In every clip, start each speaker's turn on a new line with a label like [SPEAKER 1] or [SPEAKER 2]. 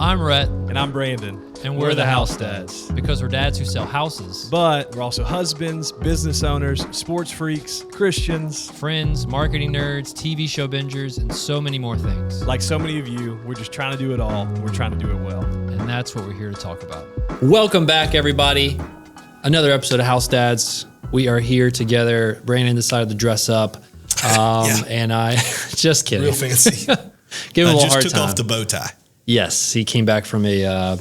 [SPEAKER 1] I'm Rhett.
[SPEAKER 2] And I'm Brandon.
[SPEAKER 1] And we're the House Dads. Because we're dads who sell houses.
[SPEAKER 2] But we're also husbands, business owners, sports freaks, Christians.
[SPEAKER 1] Friends, marketing nerds, TV show bingers, and so many more things.
[SPEAKER 2] Like so many of you, we're just trying to do it all. We're trying to do it well.
[SPEAKER 1] And that's what we're here to talk about. Welcome back, everybody. Another episode of House Dads. We are here together. Brandon decided to dress up. And I, just kidding.
[SPEAKER 3] Real fancy.
[SPEAKER 1] Give him a little hard
[SPEAKER 3] just took off the bow tie.
[SPEAKER 1] Yes, he came back from a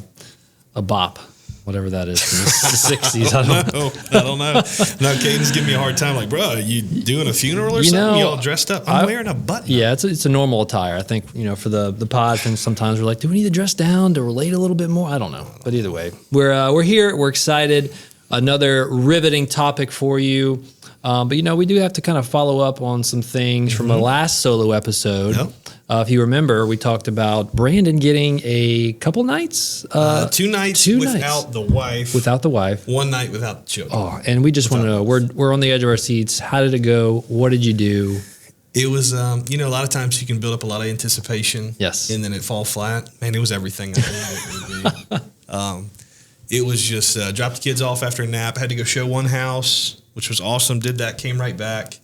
[SPEAKER 1] bop, whatever that is, from the 60s.
[SPEAKER 3] I don't know. No, Caden's giving me a hard time. Like, bro, are you doing a funeral or something? You all dressed up? I'm wearing a button.
[SPEAKER 1] Yeah, it's a normal attire. I think, for the pod, and sometimes we're like, do we need to dress down to relate a little bit more? I don't know. But either way, we're here. We're excited. Another riveting topic for you. But, we do have to kind of follow up on some things from the last solo episode. Yep. If you remember, we talked about Brandon getting a couple nights.
[SPEAKER 3] 2 nights without the wife.
[SPEAKER 1] Without the wife.
[SPEAKER 3] 1 night without the children.
[SPEAKER 1] Oh, and we just want to know, we're on the edge of our seats. How did it go? What did you do?
[SPEAKER 3] It was, a lot of times you can build up a lot of anticipation.
[SPEAKER 1] Yes.
[SPEAKER 3] And then it fall flat. Man, it was everything I thought it would be. It was just dropped the kids off after a nap. Had to go show one house, which was awesome. Did that, came right back.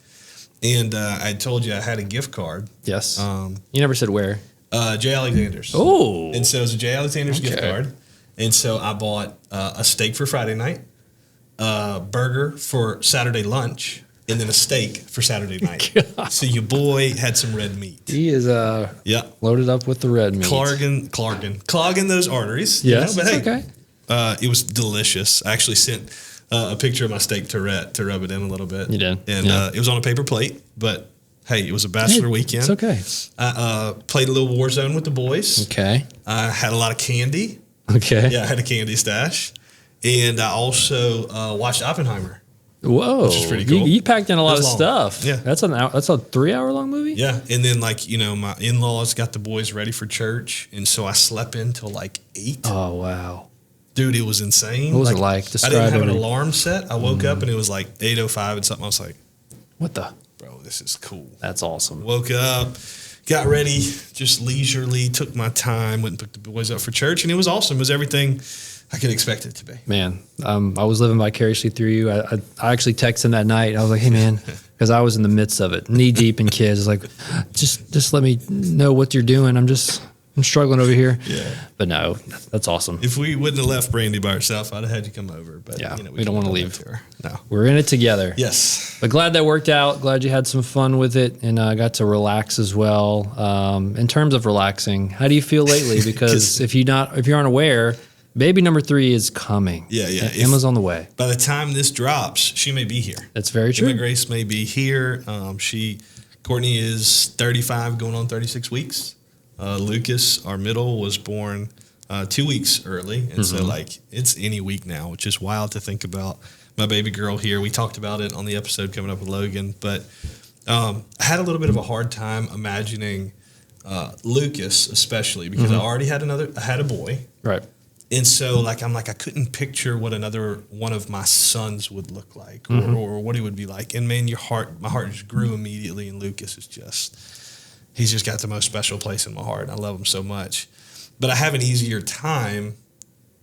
[SPEAKER 3] And I told you I had a gift card.
[SPEAKER 1] Yes. You never said where.
[SPEAKER 3] J. Alexander's.
[SPEAKER 1] Oh.
[SPEAKER 3] And so it was a J. Alexander's gift card. And so I bought a steak for Friday night, a burger for Saturday lunch, and then a steak for Saturday night. So your boy had some red meat.
[SPEAKER 1] He is loaded up with the red meat.
[SPEAKER 3] Clogging those arteries.
[SPEAKER 1] Yes,
[SPEAKER 3] but hey,
[SPEAKER 1] okay.
[SPEAKER 3] It was delicious. I actually sent a picture of my steak to Rhett to rub it in a little bit.
[SPEAKER 1] You did.
[SPEAKER 3] And it was on a paper plate, but hey, it was a bachelor weekend.
[SPEAKER 1] It's okay.
[SPEAKER 3] I played a little Warzone with the boys.
[SPEAKER 1] Okay.
[SPEAKER 3] I had a lot of candy.
[SPEAKER 1] Okay.
[SPEAKER 3] Yeah, I had a candy stash. And I also watched Oppenheimer.
[SPEAKER 1] Whoa.
[SPEAKER 3] Which is pretty cool.
[SPEAKER 1] You packed in a lot of stuff.
[SPEAKER 3] Yeah.
[SPEAKER 1] That's a 3-hour long movie?
[SPEAKER 3] Yeah. And then my in-laws got the boys ready for church. And so I slept in till 8.
[SPEAKER 1] Oh, wow.
[SPEAKER 3] Dude, it was insane.
[SPEAKER 1] What was it like?
[SPEAKER 3] I didn't have an alarm set. I woke up and it was 8:05 and something. I was like,
[SPEAKER 1] what the?
[SPEAKER 3] Bro, this is cool.
[SPEAKER 1] That's awesome.
[SPEAKER 3] Woke up, got ready, just leisurely, took my time, went and picked the boys up for church. And it was awesome. It was everything I could expect it to be. Man,
[SPEAKER 1] I was living vicariously through you. I actually texted him that night. I was like, hey, man, because I was in the midst of it, knee deep in kids. I was like, just let me know what you're doing. I'm struggling over here.
[SPEAKER 3] Yeah.
[SPEAKER 1] But no, that's awesome.
[SPEAKER 3] If we wouldn't have left Brandy by herself, I'd have had you come over. But
[SPEAKER 1] we don't want to leave
[SPEAKER 3] her. No.
[SPEAKER 1] We're in it together.
[SPEAKER 3] Yes.
[SPEAKER 1] But glad that worked out. Glad you had some fun with it and got to relax as well. In terms of relaxing, how do you feel lately? Because if you aren't aware, baby number 3 is coming.
[SPEAKER 3] Yeah.
[SPEAKER 1] Emma's on the way.
[SPEAKER 3] By the time this drops, she may be here.
[SPEAKER 1] That's very true.
[SPEAKER 3] Emma Grace may be here. Courtney is 35, going on 36 weeks. Lucas, our middle, was born 2 weeks early. And so it's any week now, which is wild to think about. My baby girl here, we talked about it on the episode coming up with Logan, but I had a little bit of a hard time imagining Lucas, especially because I already had a boy.
[SPEAKER 1] Right.
[SPEAKER 3] And so I couldn't picture what another one of my sons would look like or what he would be like. And man, my heart just grew immediately. And Lucas is he's just got the most special place in my heart. And I love him so much. But I have an easier time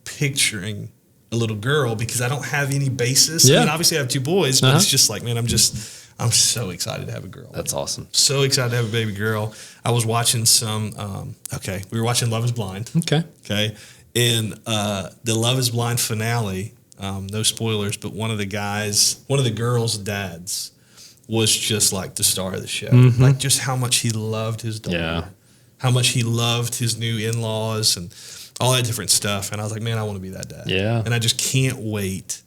[SPEAKER 3] picturing a little girl because I don't have any basis.
[SPEAKER 1] Yeah.
[SPEAKER 3] I mean, obviously I have 2 boys, but it's just man, I'm so excited to have a girl.
[SPEAKER 1] That's awesome.
[SPEAKER 3] So excited to have a baby girl. I was watching we were watching Love is Blind. Okay. And the Love is Blind finale, no spoilers, but one of the girls' dads was just the star of the show. Just how much he loved his daughter, how much he loved his new in-laws and all that different stuff. And I was like, man, I want to be that dad.
[SPEAKER 1] Yeah.
[SPEAKER 3] And I just can't wait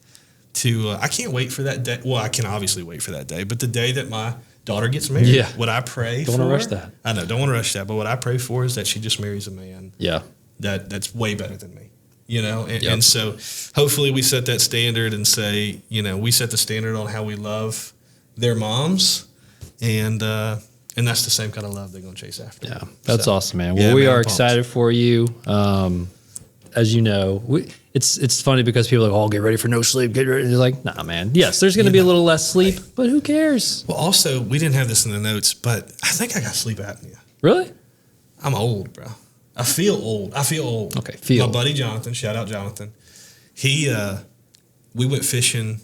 [SPEAKER 3] I can't wait for that day. Well, I can obviously wait for that day, but the day that my daughter gets married, what I pray
[SPEAKER 1] don't
[SPEAKER 3] for.
[SPEAKER 1] Don't want to rush that.
[SPEAKER 3] I know, don't want to rush that. But what I pray for is that she just marries a man.
[SPEAKER 1] Yeah.
[SPEAKER 3] That's way better than me, and so hopefully we set that standard and say, we set the standard on how we love their moms, and that's the same kind of love they're going to chase after.
[SPEAKER 1] Yeah, that's awesome, man. Well, we are excited for you. As you know, it's funny because people are like, oh, get ready for no sleep. Get ready. And you're like, nah, man. Yes, there's going to be a little less sleep, but who cares?
[SPEAKER 3] Well, also, we didn't have this in the notes, but I think I got sleep apnea.
[SPEAKER 1] Really?
[SPEAKER 3] I'm old, bro. I feel old.
[SPEAKER 1] Okay, feel.
[SPEAKER 3] My buddy Jonathan, shout out Jonathan. He, we went fishing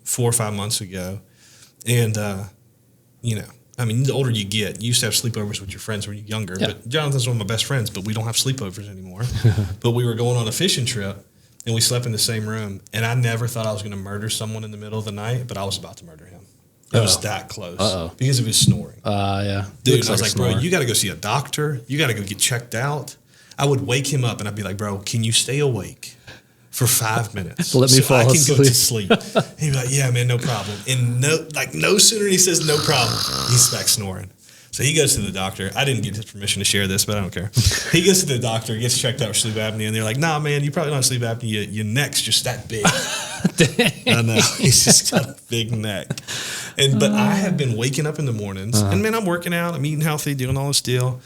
[SPEAKER 3] 4 or 5 months ago, and you know, I mean, the older you get, you used to have sleepovers with your friends when you're younger.
[SPEAKER 1] Yeah.
[SPEAKER 3] But Jonathan's one of my best friends, but we don't have sleepovers anymore. But we were going on a fishing trip, and we slept in the same room. And I never thought I was going to murder someone in the middle of the night, but I was about to murder him. It was that close because of his snoring.
[SPEAKER 1] Yeah.
[SPEAKER 3] Dude,
[SPEAKER 1] Looks
[SPEAKER 3] I was
[SPEAKER 1] a
[SPEAKER 3] like, bro,
[SPEAKER 1] snore.
[SPEAKER 3] you got to go see a doctor. You got to go get checked out. I would wake him up, and I'd be like, bro, can you stay awake for 5 minutes?
[SPEAKER 1] Let me
[SPEAKER 3] so
[SPEAKER 1] fall
[SPEAKER 3] I can
[SPEAKER 1] asleep.
[SPEAKER 3] go to sleep. He'd be like, yeah, man, no problem. And no sooner than he says no problem, he's back snoring. So he goes to the doctor. I didn't get his permission to share this, but I don't care. He goes to the doctor, gets checked out for sleep apnea, and they're like, nah, man, you probably don't have sleep apnea. Your neck's just that big. I know. He's just got a big neck. But I have been waking up in the mornings, and man, I'm working out, I'm eating healthy, doing all this deal,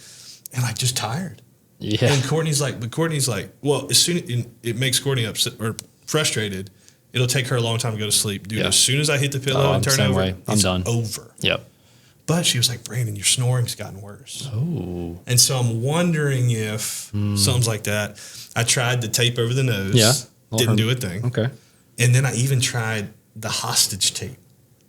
[SPEAKER 3] and like just tired.
[SPEAKER 1] Yeah.
[SPEAKER 3] And Courtney's like, well, as soon as it makes Courtney upset or frustrated, it'll take her a long time to go to sleep. Dude,
[SPEAKER 1] Yeah.
[SPEAKER 3] as soon as I hit the pillow
[SPEAKER 1] I'm
[SPEAKER 3] and
[SPEAKER 1] the
[SPEAKER 3] turn
[SPEAKER 1] same
[SPEAKER 3] over,
[SPEAKER 1] way. I'm
[SPEAKER 3] it's
[SPEAKER 1] done.
[SPEAKER 3] over.
[SPEAKER 1] Yep.
[SPEAKER 3] But she was like, Brandon, your snoring's gotten worse.
[SPEAKER 1] Oh.
[SPEAKER 3] And so I'm wondering if something's like that. I tried the tape over the nose.
[SPEAKER 1] Yeah.
[SPEAKER 3] Didn't do a thing.
[SPEAKER 1] Okay.
[SPEAKER 3] And then I even tried the hostage tape.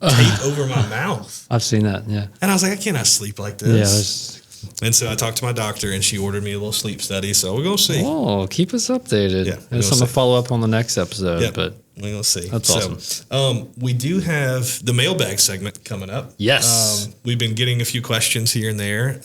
[SPEAKER 3] Tape over my mouth.
[SPEAKER 1] I've seen that. Yeah.
[SPEAKER 3] And I was like, I cannot sleep like
[SPEAKER 1] Yeah.
[SPEAKER 3] this. And so I talked to my doctor, and she ordered me a little sleep study. So we're going to see.
[SPEAKER 1] Oh, keep us updated.
[SPEAKER 3] Yeah,
[SPEAKER 1] There's something to follow up on the next episode.
[SPEAKER 3] Yep.
[SPEAKER 1] But
[SPEAKER 3] We're going to see.
[SPEAKER 1] That's awesome.
[SPEAKER 3] We do have the mailbag segment coming up.
[SPEAKER 1] Yes.
[SPEAKER 3] We've been getting a few questions here and there.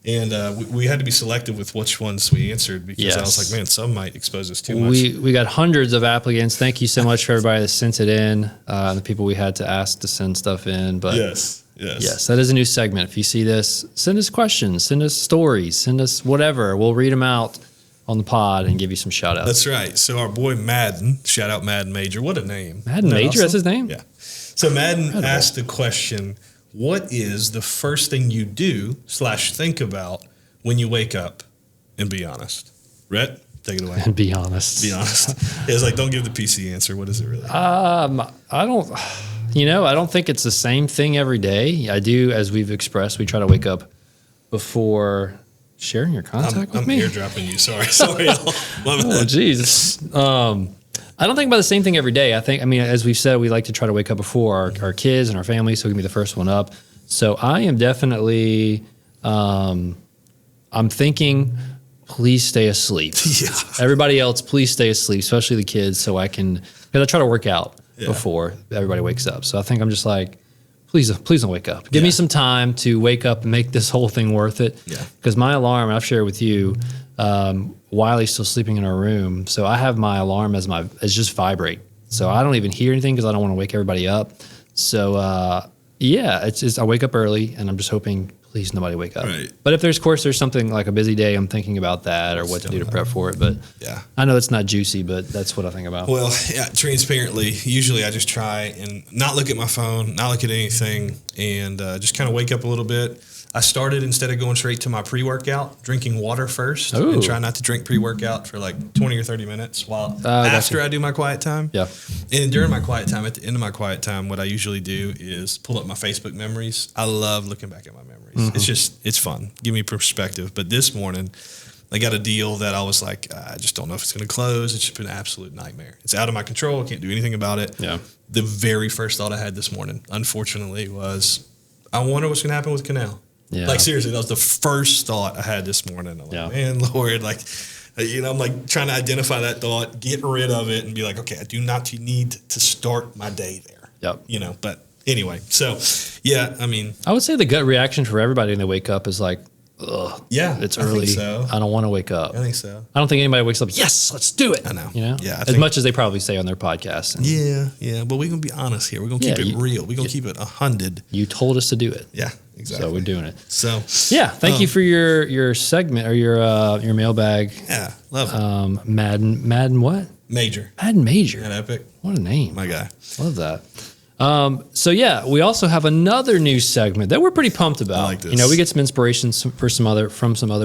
[SPEAKER 3] We had to be selective with which ones we answered because I was
[SPEAKER 1] Yes.
[SPEAKER 3] like, man, some might expose us too much.
[SPEAKER 1] we got hundreds of applicants. Thank you so much for everybody that sent it in, and the people we had to ask to send stuff in. But yes, that is a new segment. If you see this, send us questions, send us stories, send us whatever. We'll read them out on the pod and give you some shout outs.
[SPEAKER 3] That's right. So our boy Madden, shout out Madden Major. What a name.
[SPEAKER 1] Madden
[SPEAKER 3] Isn't that
[SPEAKER 1] Major,
[SPEAKER 3] awesome?
[SPEAKER 1] that's his name?
[SPEAKER 3] Yeah. So Madden asked the question, what is the first thing you do / think about when you wake up? And be honest. Rhett, take it away.
[SPEAKER 1] And be honest.
[SPEAKER 3] Be honest. It's like, don't give the PC answer. What is it really?
[SPEAKER 1] I don't, I don't think it's the same thing every day. I do, as we've expressed, we try to wake up before sharing your contact
[SPEAKER 3] I'm
[SPEAKER 1] with me.
[SPEAKER 3] airdropping you. Sorry. y'all. My
[SPEAKER 1] Oh,
[SPEAKER 3] bad.
[SPEAKER 1] jeez. I don't think about the same thing every day. As we've said, we like to try to wake up before our kids and our family, so we can be the first one up. So I am definitely, I'm thinking, please stay asleep.
[SPEAKER 3] Yeah.
[SPEAKER 1] Everybody else, please stay asleep, especially the kids, so I can, because I try to work out
[SPEAKER 3] Yeah.
[SPEAKER 1] before everybody wakes up. So I think I'm just like, please don't wake up. Give me
[SPEAKER 3] Yeah.
[SPEAKER 1] some time to wake up and make this whole thing worth it.
[SPEAKER 3] Yeah.
[SPEAKER 1] Because my alarm, I've shared with you, Wiley's still sleeping in our room, so I have my alarm as just vibrate. So I don't even hear anything because I don't want to wake everybody up. So it's just I wake up early and I'm just hoping please nobody wake up.
[SPEAKER 3] Right.
[SPEAKER 1] But if there's something like a busy day, I'm thinking about that or what to do to prep for it. But
[SPEAKER 3] Yeah.
[SPEAKER 1] I know it's not juicy, but that's what I think about.
[SPEAKER 3] Well, yeah, transparently, usually I just try and not look at my phone, not look at anything, and just kind of wake up a little bit. I started, instead of going straight to my pre-workout, drinking water first
[SPEAKER 1] Ooh.
[SPEAKER 3] and try not to drink pre-workout for like 20 or 30 minutes
[SPEAKER 1] gotcha.
[SPEAKER 3] after I do my quiet time.
[SPEAKER 1] Yeah.
[SPEAKER 3] And during my quiet time, at the end of my quiet time, what I usually do is pull up my Facebook memories. I love looking back at my memories. It's fun. Give me perspective. But this morning, I got a deal that I was like, I just don't know if it's going to close. It's just been an absolute nightmare. It's out of my control. I can't do anything about it.
[SPEAKER 1] Yeah.
[SPEAKER 3] The very first thought I had this morning, unfortunately, was I wonder what's going to happen with Canal.
[SPEAKER 1] Yeah.
[SPEAKER 3] Like, seriously, that was the first thought I had this morning. I'm like,
[SPEAKER 1] Yeah.
[SPEAKER 3] man, Lord, like, I'm like trying to identify that thought, get rid of it, and be like, okay, I do not need to start my day there.
[SPEAKER 1] Yep.
[SPEAKER 3] But anyway, so yeah, I mean,
[SPEAKER 1] I would say the gut reaction for everybody when they wake up is like, ugh,
[SPEAKER 3] yeah,
[SPEAKER 1] it's
[SPEAKER 3] I think
[SPEAKER 1] early.
[SPEAKER 3] so.
[SPEAKER 1] I don't want to wake up.
[SPEAKER 3] I think so.
[SPEAKER 1] I don't think anybody wakes up, yes, let's do it.
[SPEAKER 3] I know.
[SPEAKER 1] Yeah.
[SPEAKER 3] Yeah, I
[SPEAKER 1] as
[SPEAKER 3] think-
[SPEAKER 1] much as they probably say on their podcast. And
[SPEAKER 3] Yeah, but we're gonna be honest here. We're gonna keep
[SPEAKER 1] Yeah,
[SPEAKER 3] it real. We're gonna keep it 100.
[SPEAKER 1] You told us to do it.
[SPEAKER 3] Yeah, exactly.
[SPEAKER 1] So we're doing it.
[SPEAKER 3] So
[SPEAKER 1] Yeah. Thank you for your segment or your mailbag.
[SPEAKER 3] yeah, love it.
[SPEAKER 1] Madden what?
[SPEAKER 3] Major.
[SPEAKER 1] Madden Major.
[SPEAKER 3] That epic.
[SPEAKER 1] What a name.
[SPEAKER 3] My guy.
[SPEAKER 1] Love that. So yeah, we also have another new segment that we're pretty pumped about.
[SPEAKER 3] I like this.
[SPEAKER 1] We get some inspiration from some other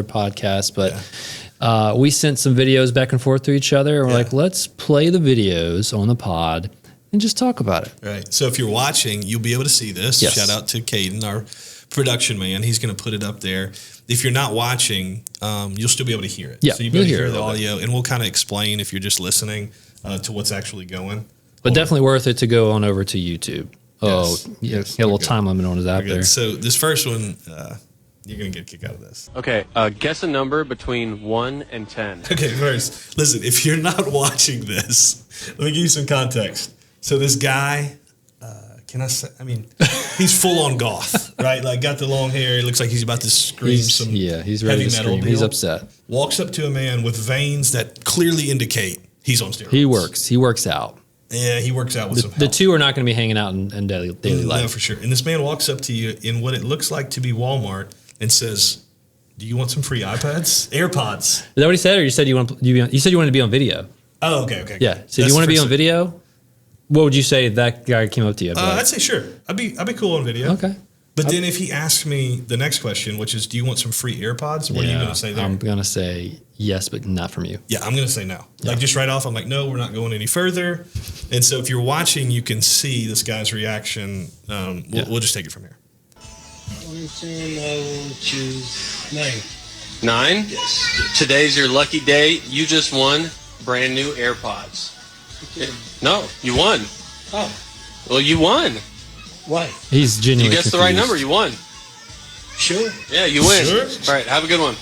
[SPEAKER 1] podcasts, but we sent some videos back and forth to each other, and we're like, let's play the videos on the pod and just talk about it.
[SPEAKER 3] Right. So if you're watching, you'll be able to see this.
[SPEAKER 1] Yes.
[SPEAKER 3] Shout out to Caden, our production man. He's going to put it up there. If you're not watching, you'll still be able to hear it.
[SPEAKER 1] Yeah,
[SPEAKER 3] so you'll be able to
[SPEAKER 1] you'll hear
[SPEAKER 3] hear
[SPEAKER 1] it
[SPEAKER 3] the
[SPEAKER 1] a little
[SPEAKER 3] audio, and we'll kind of explain if you're just listening to what's actually going.
[SPEAKER 1] But definitely worth it to go on over to YouTube. Oh,
[SPEAKER 3] Yes,
[SPEAKER 1] yeah,
[SPEAKER 3] yes,
[SPEAKER 1] get a little
[SPEAKER 3] we're good.
[SPEAKER 1] time limit on his app
[SPEAKER 3] Okay,
[SPEAKER 1] there.
[SPEAKER 3] so this first one, you're going to get a kick out of this.
[SPEAKER 4] Okay, guess a number between 1 and 10.
[SPEAKER 3] Okay, first, listen, if you're not watching this, let me give you some context. So this guy, can I say, I mean, he's full on goth, right? Like got the long hair. It looks like he's about to scream
[SPEAKER 1] He's ready
[SPEAKER 3] heavy
[SPEAKER 1] to
[SPEAKER 3] metal
[SPEAKER 1] scream. He's
[SPEAKER 3] deal.
[SPEAKER 1] upset.
[SPEAKER 3] Walks up to a man with veins that clearly indicate he's on steroids.
[SPEAKER 1] He works out.
[SPEAKER 3] Yeah, he works out with some
[SPEAKER 1] The
[SPEAKER 3] help.
[SPEAKER 1] two are not going to be hanging out in daily
[SPEAKER 3] No,
[SPEAKER 1] life.
[SPEAKER 3] for sure. And this man walks up to you in what it looks like to be Walmart and says, "Do you want some free iPads? AirPods?"
[SPEAKER 1] Is that what he said, or you said you said you wanted to be on video?
[SPEAKER 3] Oh, okay.
[SPEAKER 1] Yeah. So do
[SPEAKER 3] That's
[SPEAKER 1] you want to
[SPEAKER 3] the
[SPEAKER 1] be
[SPEAKER 3] first
[SPEAKER 1] on
[SPEAKER 3] thing.
[SPEAKER 1] video? What would you say if that guy came up to you? I'd be like,
[SPEAKER 3] I'd say sure. I'd be cool on video.
[SPEAKER 1] okay.
[SPEAKER 3] But then if he asks me the next question, which is, "Do you want some free AirPods?" What are you going to say there?
[SPEAKER 1] I'm going to say yes, but not from you.
[SPEAKER 3] Yeah, I'm going to say no. Like just right off, I'm like, no, we're not going any further. And so if you're watching, you can see this guy's reaction. We'll just take it from here.
[SPEAKER 5] I choose 9.
[SPEAKER 4] 9?
[SPEAKER 5] Yes.
[SPEAKER 4] Today's your lucky day. You just won brand new AirPods. No, you won.
[SPEAKER 5] Oh,
[SPEAKER 4] Well, you won.
[SPEAKER 5] why?
[SPEAKER 1] He's
[SPEAKER 4] You
[SPEAKER 1] genuinely
[SPEAKER 4] guessed the right
[SPEAKER 1] confused.
[SPEAKER 4] number. You won.
[SPEAKER 5] Sure.
[SPEAKER 4] Yeah, you win.
[SPEAKER 3] Sure.
[SPEAKER 4] All right, have a good one.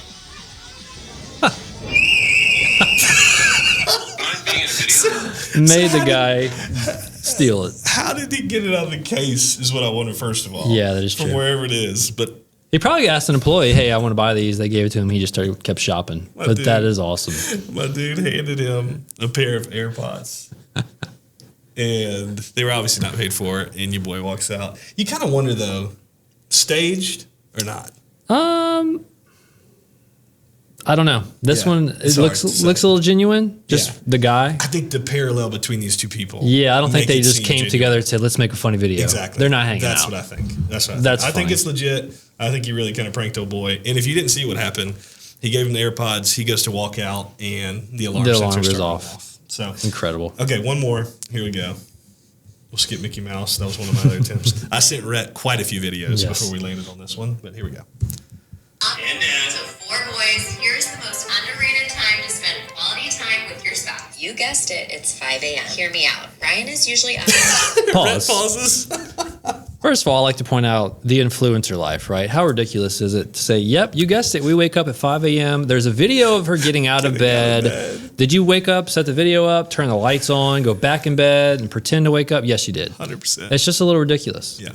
[SPEAKER 1] Made the guy steal it.
[SPEAKER 3] How did he get it out of the case is what I wonder, first of all.
[SPEAKER 1] Yeah, that is
[SPEAKER 3] From
[SPEAKER 1] true.
[SPEAKER 3] wherever it is. But
[SPEAKER 1] He probably asked an employee, "Hey, I want to buy these." They gave it to him. He just kept shopping.
[SPEAKER 3] My
[SPEAKER 1] But
[SPEAKER 3] dude.
[SPEAKER 1] that is awesome.
[SPEAKER 3] my dude handed him a pair of AirPods. And they were obviously not paid for, and your boy walks out. You kind of wonder, though, staged or not?
[SPEAKER 1] I don't know. This
[SPEAKER 3] Yeah,
[SPEAKER 1] one
[SPEAKER 3] it's
[SPEAKER 1] it
[SPEAKER 3] hard
[SPEAKER 1] looks
[SPEAKER 3] to say.
[SPEAKER 1] a little genuine. Just
[SPEAKER 3] Yeah.
[SPEAKER 1] the guy.
[SPEAKER 3] I think the parallel between these two people.
[SPEAKER 1] Yeah, I don't think
[SPEAKER 3] make
[SPEAKER 1] they
[SPEAKER 3] it
[SPEAKER 1] just
[SPEAKER 3] seem
[SPEAKER 1] came
[SPEAKER 3] genuine.
[SPEAKER 1] together and said, "Let's make a funny video."
[SPEAKER 3] Exactly.
[SPEAKER 1] They're not hanging
[SPEAKER 3] That's
[SPEAKER 1] out.
[SPEAKER 3] what I think. That's what I
[SPEAKER 1] That's
[SPEAKER 3] think. I think
[SPEAKER 1] funny.
[SPEAKER 3] it's legit. I think he really kind of pranked old boy. And if you didn't see what happened, he gave him the AirPods. He goes to walk out, and the alarm
[SPEAKER 1] The
[SPEAKER 3] sensor
[SPEAKER 1] alarm goes
[SPEAKER 3] started
[SPEAKER 1] off.
[SPEAKER 3] So
[SPEAKER 1] Incredible.
[SPEAKER 3] okay, one more. Here we go. We'll skip Mickey Mouse. That was one of my other attempts. I sent Rhett quite a few videos
[SPEAKER 1] Yes.
[SPEAKER 3] before we landed on this one, but here we go.
[SPEAKER 6] And so 4 boys, here's the most underrated time to spend quality time with your spouse. You guessed it, it's 5 a.m. Hear me out. Ryan is usually up.
[SPEAKER 3] Rhett
[SPEAKER 1] Pause.
[SPEAKER 3] pauses.
[SPEAKER 1] First of all, I like to point out the influencer life, right? How ridiculous is it to say, "Yep, you guessed it. We wake up at 5 a.m. There's a video of her getting out of bed. Did you wake up, set the video up, turn the lights on, go back in bed, and pretend to wake up?" Yes, you did.
[SPEAKER 3] 100%.
[SPEAKER 1] It's just a little ridiculous.
[SPEAKER 3] Yeah.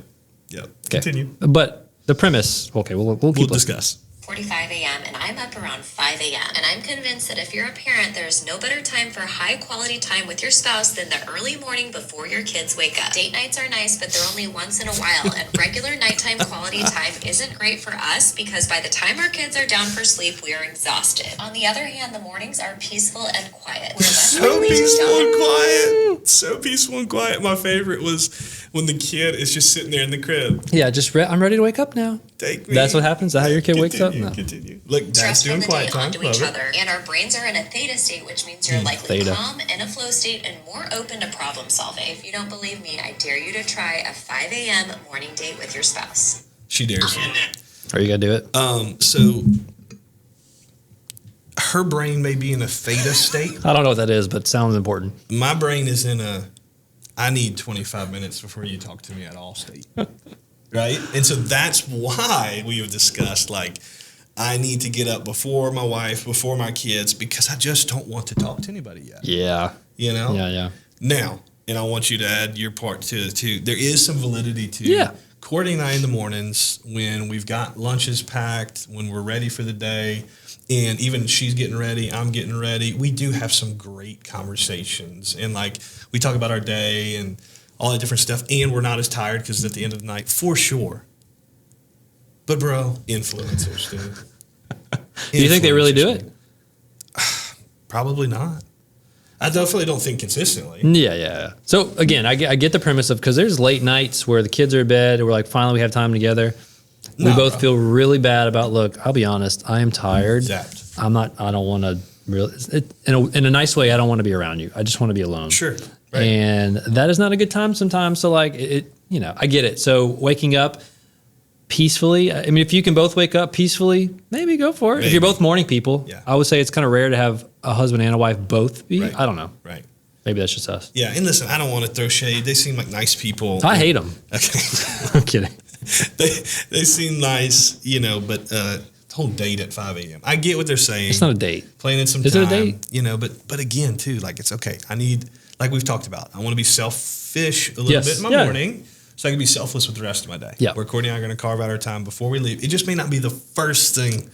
[SPEAKER 3] Yep.
[SPEAKER 1] Okay.
[SPEAKER 3] Continue.
[SPEAKER 1] But the premise, okay, we'll keep
[SPEAKER 3] We'll
[SPEAKER 1] looking.
[SPEAKER 3] discuss.
[SPEAKER 6] 45 a.m. and I'm up around 5 a.m. And I'm convinced that if you're a parent, there's no better time for high quality time with your spouse than the early morning before your kids wake up. Date nights are nice, but they're only once in a while. And regular nighttime quality time isn't great for us because by the time our kids are down for sleep, we are exhausted. On the other hand, the mornings are peaceful and quiet. We're less
[SPEAKER 3] So
[SPEAKER 6] likely to
[SPEAKER 3] peaceful
[SPEAKER 6] down-
[SPEAKER 3] and quiet. So peaceful and quiet. My favorite was when the kid is just sitting there in the crib.
[SPEAKER 1] Yeah, I'm ready to wake up now.
[SPEAKER 3] Take me.
[SPEAKER 1] That's what happens? Is that how your kid wakes up?
[SPEAKER 3] Continue,
[SPEAKER 1] No.
[SPEAKER 3] Continue. Look, Dad's
[SPEAKER 6] Stress
[SPEAKER 3] doing
[SPEAKER 6] from the
[SPEAKER 3] quiet
[SPEAKER 6] day
[SPEAKER 3] time.
[SPEAKER 6] onto
[SPEAKER 3] Love
[SPEAKER 6] each
[SPEAKER 3] it.
[SPEAKER 6] other, and our brains are in a theta state, which means you're likely
[SPEAKER 1] theta.
[SPEAKER 6] calm, in a flow state, and more open to problem solving. If you don't believe me, I dare you to try a 5 a.m. morning date with your spouse.
[SPEAKER 3] She dares you.
[SPEAKER 1] Are you going to do it?
[SPEAKER 3] So her brain may be in a theta state.
[SPEAKER 1] I don't know what that is, but it sounds important.
[SPEAKER 3] My brain is in a I need 25 minutes before you talk to me at all state. Right? And so that's why we have discussed like I need to get up before my wife, before my kids, because I just don't want to talk to anybody yet.
[SPEAKER 1] Yeah.
[SPEAKER 3] You know?
[SPEAKER 1] Yeah.
[SPEAKER 3] Now, and I want you to add your part to it too. There is some validity to
[SPEAKER 1] Yeah.
[SPEAKER 3] Courtney and I in the mornings when we've got lunches packed, when we're ready for the day, and even she's getting ready, I'm getting ready. We do have some great conversations, and like we talk about our day and all that different stuff, and we're not as tired because at the end of the night, for sure. But bro, influencers, dude.
[SPEAKER 1] Do you think they really do
[SPEAKER 3] Influencers,
[SPEAKER 1] it?
[SPEAKER 3] dude. Probably not. I definitely don't think consistently.
[SPEAKER 1] Yeah. So again, I get the premise of because there's late nights where the kids are in bed and we're like, finally we have time together. We
[SPEAKER 3] No,
[SPEAKER 1] both
[SPEAKER 3] bro.
[SPEAKER 1] feel really bad about. Look, I'll be honest. I am tired.
[SPEAKER 3] Zapped.
[SPEAKER 1] I'm not. I don't want to really. In a nice way, I don't want to be around you. I just want to be alone.
[SPEAKER 3] Sure. Right.
[SPEAKER 1] And that is not a good time sometimes. So like it, I get it. So waking up, peacefully. I mean, if you can both wake up peacefully, maybe go for it. If
[SPEAKER 3] Maybe.
[SPEAKER 1] you're both morning people,
[SPEAKER 3] Yeah.
[SPEAKER 1] I would say it's kind of rare to have a husband and a wife both be.
[SPEAKER 3] Right.
[SPEAKER 1] I don't know.
[SPEAKER 3] Right.
[SPEAKER 1] Maybe that's just us.
[SPEAKER 3] Yeah. And listen, I don't want to throw shade. They seem like nice people.
[SPEAKER 1] I hate them.
[SPEAKER 3] Okay.
[SPEAKER 1] I'm kidding.
[SPEAKER 3] they seem nice, but the whole date at 5 a.m. I get what they're saying.
[SPEAKER 1] It's not a date.
[SPEAKER 3] Planning some
[SPEAKER 1] Is
[SPEAKER 3] time.
[SPEAKER 1] it a date?
[SPEAKER 3] But again, too, like it's okay. I need, like we've talked about, I want to be selfish a little
[SPEAKER 1] Yes.
[SPEAKER 3] bit in my
[SPEAKER 1] Yeah.
[SPEAKER 3] morning so I can be selfless with the rest of my day.
[SPEAKER 1] Yeah.
[SPEAKER 3] Where Courtney and I are going to carve out our time before we leave. It just may not be the first thing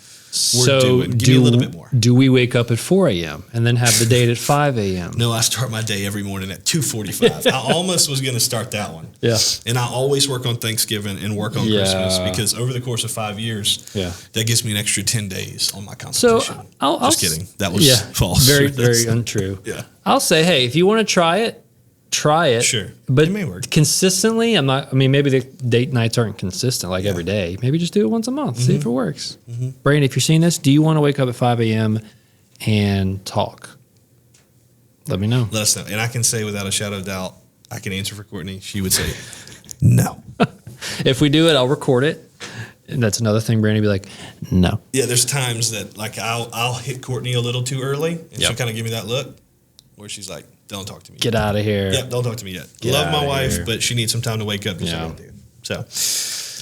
[SPEAKER 3] we're
[SPEAKER 1] So
[SPEAKER 3] doing. Give me a little bit more.
[SPEAKER 1] do we wake up at 4 a.m. and then have the date at 5 a.m.?
[SPEAKER 3] No, I start my day every morning at 2:45. I almost was going to start that one.
[SPEAKER 1] Yeah.
[SPEAKER 3] And I always work on Thanksgiving and work on
[SPEAKER 1] Yeah.
[SPEAKER 3] Christmas because over the course of 5 years,
[SPEAKER 1] Yeah.
[SPEAKER 3] that gives me an extra 10 days on my
[SPEAKER 1] So
[SPEAKER 3] constitution.
[SPEAKER 1] I'll
[SPEAKER 3] Just kidding. That was false.
[SPEAKER 1] Very, very untrue.
[SPEAKER 3] Yeah.
[SPEAKER 1] I'll say, hey, if you want to try it, try it.
[SPEAKER 3] Sure.
[SPEAKER 1] But
[SPEAKER 3] It may work.
[SPEAKER 1] consistently, maybe the date nights aren't consistent like every day. Maybe just do it once a month. See if it works. Brandon, if you're seeing this, do you want to wake up at 5 a.m. and talk? Let me know.
[SPEAKER 3] Let us know. And I can say without a shadow of doubt, I can answer for Courtney. She would say, no.
[SPEAKER 1] If we do it, I'll record it. And that's another thing. Brandon would be like, no.
[SPEAKER 3] Yeah, there's times that like I'll hit Courtney a little too early and she'll
[SPEAKER 1] Yep.
[SPEAKER 3] kind of give me that look where she's like, don't talk to me.
[SPEAKER 1] Get out of here.
[SPEAKER 3] Yep, don't talk to me yet.
[SPEAKER 1] Get
[SPEAKER 3] Love my
[SPEAKER 1] outta
[SPEAKER 3] wife,
[SPEAKER 1] here.
[SPEAKER 3] but she needs some time to wake up.
[SPEAKER 1] Yeah.
[SPEAKER 3] So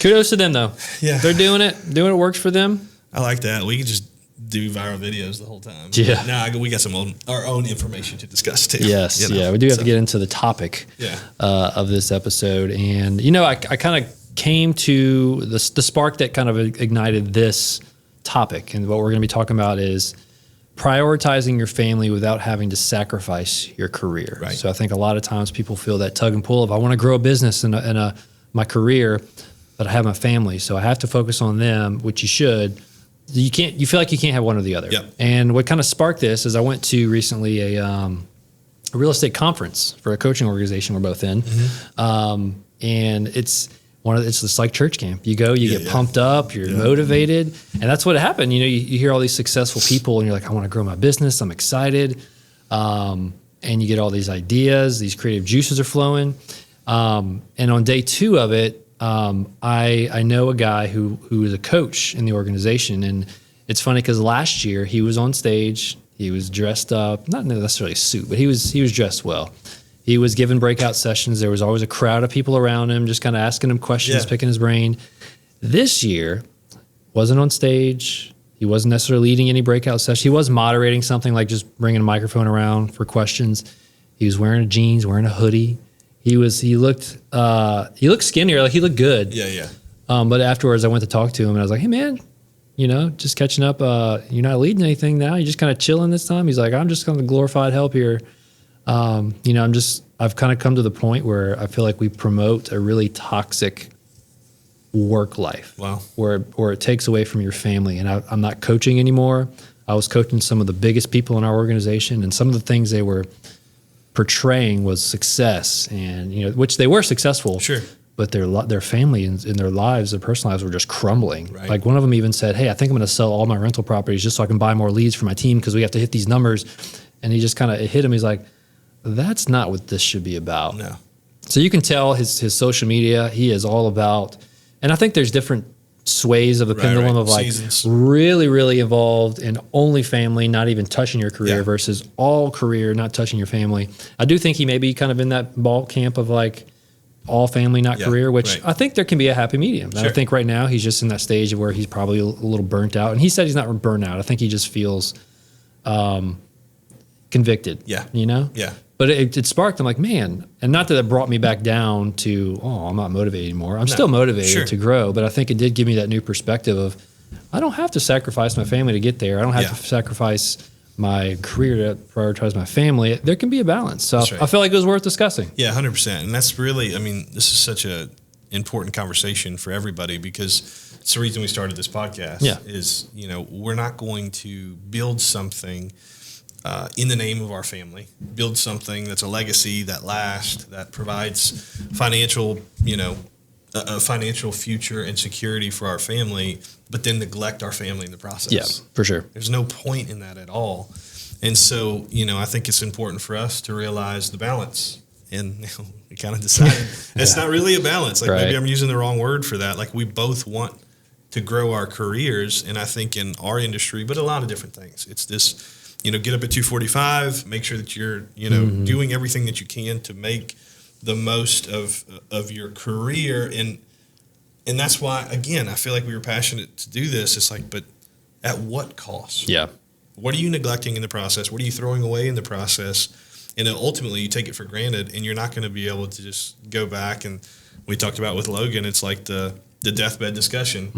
[SPEAKER 1] Kudos to them, though.
[SPEAKER 3] Yeah.
[SPEAKER 1] They're doing it. Doing it works for them.
[SPEAKER 3] I like that. We can just do viral videos the whole time.
[SPEAKER 1] Yeah.
[SPEAKER 3] Now we got our own information to discuss too.
[SPEAKER 1] Yes,
[SPEAKER 3] you know?
[SPEAKER 1] yeah, we do have
[SPEAKER 3] So,
[SPEAKER 1] to get into the topic
[SPEAKER 3] Yeah.
[SPEAKER 1] of this episode, and I kind of came to the spark that kind of ignited this topic, and what we're going to be talking about is prioritizing your family without having to sacrifice your career.
[SPEAKER 3] Right.
[SPEAKER 1] So I think a lot of times people feel that tug and pull of I want to grow a business and my career, but I have my family, so I have to focus on them, which you should. You can't. You feel like you can't have one or the other.
[SPEAKER 3] Yep.
[SPEAKER 1] And what kind of sparked this is I went to recently a real estate conference for a coaching organization we're both in, and it's just like church camp. You go, you get pumped up, you're motivated, and that's what happened. You hear all these successful people, and you're like, I want to grow my business. I'm excited, and you get all these ideas. These creative juices are flowing. And on day 2 of it, I know a guy who is a coach in the organization, and it's funny because last year he was on stage. He was dressed up, not necessarily a suit, but he was dressed well. He was giving breakout sessions. There was always a crowd of people around him, just kind of asking him questions,
[SPEAKER 3] Yeah.
[SPEAKER 1] picking his brain. This year, wasn't on stage. He wasn't necessarily leading any breakout sessions. He was moderating something like just bringing a microphone around for questions. He was wearing jeans, wearing a hoodie. He looked skinnier, like he looked good.
[SPEAKER 3] Yeah.
[SPEAKER 1] But afterwards, I went to talk to him, and I was like, "Hey, man, just catching up. You're not leading anything now. You're just kind of chilling this time." He's like, "I'm just kind of glorified help here. I've kind of come to the point where I feel like we promote a really toxic work life.
[SPEAKER 3] Wow.
[SPEAKER 1] Where it takes away from your family. And I'm not coaching anymore. I was coaching some of the biggest people in our organization, and some of the things they were portraying was success, and which they were successful.
[SPEAKER 3] Sure.
[SPEAKER 1] But their family and their lives, their personal lives were just crumbling.
[SPEAKER 3] Right.
[SPEAKER 1] Like one of them even said, "Hey, I think I'm going to sell all my rental properties just so I can buy more leads for my team because we have to hit these numbers." And he just kind of hit him. He's like, "That's not what this should be about."
[SPEAKER 3] No.
[SPEAKER 1] So you can tell his social media, he is all about, and I think there's different sways of the pendulum
[SPEAKER 3] right.
[SPEAKER 1] of like
[SPEAKER 3] Seasons.
[SPEAKER 1] really, really involved in only family, not even touching your career
[SPEAKER 3] Yeah.
[SPEAKER 1] versus all career, not touching your family. I do think he may be kind of in that ball camp of like all family, not
[SPEAKER 3] Yeah,
[SPEAKER 1] career, which
[SPEAKER 3] right.
[SPEAKER 1] I think there can be a happy medium. And I
[SPEAKER 3] Sure.
[SPEAKER 1] think right now he's just in that stage where he's probably a little burnt out. And he said he's not burnt out. I think he just feels convicted.
[SPEAKER 3] Yeah. Yeah.
[SPEAKER 1] But it sparked. I'm like, man, and not that it brought me back down to, I'm not motivated anymore. I'm still motivated
[SPEAKER 3] Sure.
[SPEAKER 1] to grow, but I think it did give me that new perspective of I don't have to sacrifice my family to get there. I don't have
[SPEAKER 3] Yeah.
[SPEAKER 1] to sacrifice my career to prioritize my family. There can be a balance. So
[SPEAKER 3] That's right.
[SPEAKER 1] I feel like it was worth discussing.
[SPEAKER 3] Yeah, 100%. And that's really, this is such a important conversation for everybody because it's the reason we started this podcast.
[SPEAKER 1] Yeah.
[SPEAKER 3] Is, we're not going to build something in the name of our family, build something that's a legacy that lasts, that provides financial, a financial future and security for our family, but then neglect our family in the process.
[SPEAKER 1] Yeah, for sure.
[SPEAKER 3] There's no point in that at all. And so, I think it's important for us to realize the balance. And we kind of decided it's not really a balance. Like
[SPEAKER 1] Right.
[SPEAKER 3] maybe I'm using the wrong word for that. Like we both want to grow our careers. And I think in our industry, but a lot of different things, it's this, get up at 2:45, make sure that you're, doing everything that you can to make the most of your career. And that's why, again, I feel like we were passionate to do this. It's like, but at what cost?
[SPEAKER 1] Yeah.
[SPEAKER 3] What are you neglecting in the process? What are you throwing away in the process? And then ultimately you take it for granted, and you're not going to be able to just go back. And we talked about with Logan, it's like the deathbed discussion.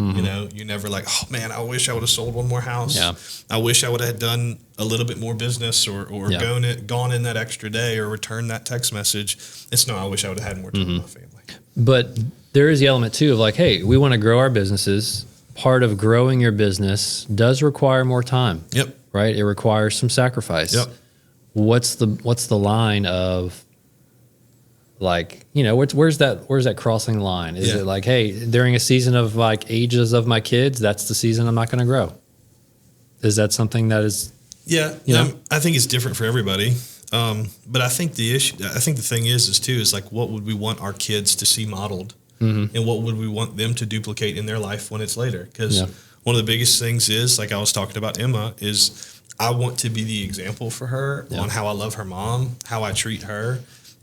[SPEAKER 3] You're never like, oh man, I wish I would have sold one more house.
[SPEAKER 1] Yeah.
[SPEAKER 3] I wish I would have done a little bit more business or gone in that extra day or returned that text message. It's no, I wish I would have had more time with my family.
[SPEAKER 1] But there is the element too of like, hey, we want to grow our businesses. Part of growing your business does require more time.
[SPEAKER 3] Yep.
[SPEAKER 1] Right? It requires some sacrifice.
[SPEAKER 3] Yep.
[SPEAKER 1] What's the line of like, where's that crossing line? Is
[SPEAKER 3] Yeah.
[SPEAKER 1] it like, hey, during a season of like ages of my kids, that's the season I'm not going to grow? Is that something that is?
[SPEAKER 3] Yeah, I think it's different for everybody. But I think the thing is like, what would we want our kids to see modeled, and what would we want them to duplicate in their life when it's later? Because one of the biggest things is, like I was talking about Emma, is I want to be the example for her on how I love her mom, how I treat her,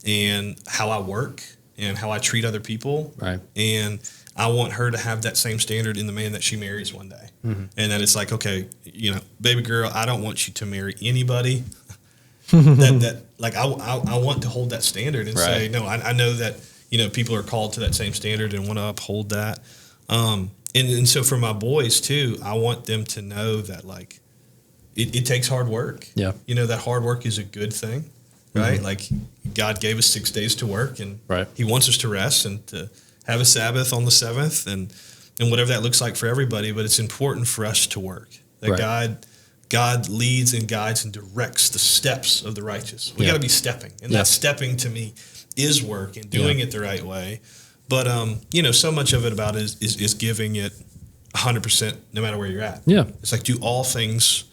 [SPEAKER 3] and how I work, and how I treat other people.
[SPEAKER 1] Right.
[SPEAKER 3] And I want her to have that same standard in the man that she marries one day. And that it's like, okay, baby girl, I don't want you to marry anybody that like, I want to hold that standard and say, no, I know that, people are called to that same standard and want to uphold that. And so for my boys too, I want them to know that like, it takes hard work.
[SPEAKER 1] Yeah.
[SPEAKER 3] That hard work is a good thing, right? Like God gave us 6 days to work, and he wants us to rest and to have a Sabbath on the 7th and whatever that looks like for everybody. But it's important for us to work. That God leads and guides and directs the steps of the righteous. We got to be stepping. And that stepping to me is work and doing it the right way. But, so much of it about it is giving it 100% no matter where you're at.
[SPEAKER 1] Yeah.
[SPEAKER 3] It's like do all things